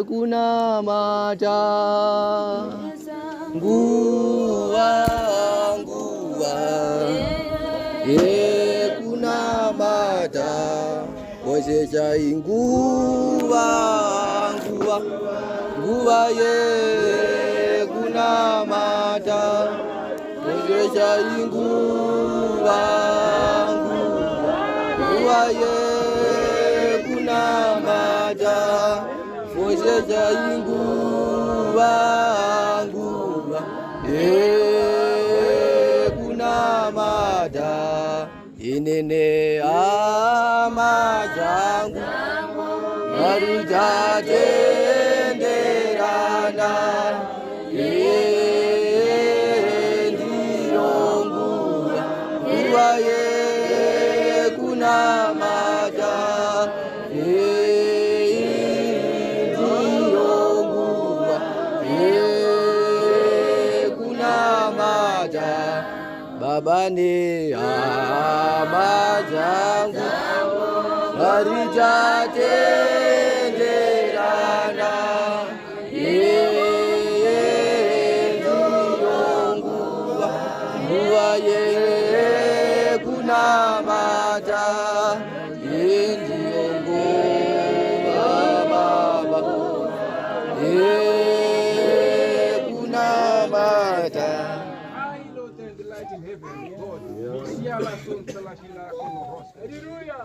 kuna mata nguwa kuna mata kosecha nguwa kuna mata kosecha nguwa kuna mata kosecha nguwa kuna mata inene amajangu marijatenderana ndiyonguwa nguwaye kuna mata ndiyonguwa kuna mata babane amajangu marijatenderana ndiyonguwa nguwaye kuna mata ndiyonguwa baba kuna mata. In heaven, God. Hallelujah.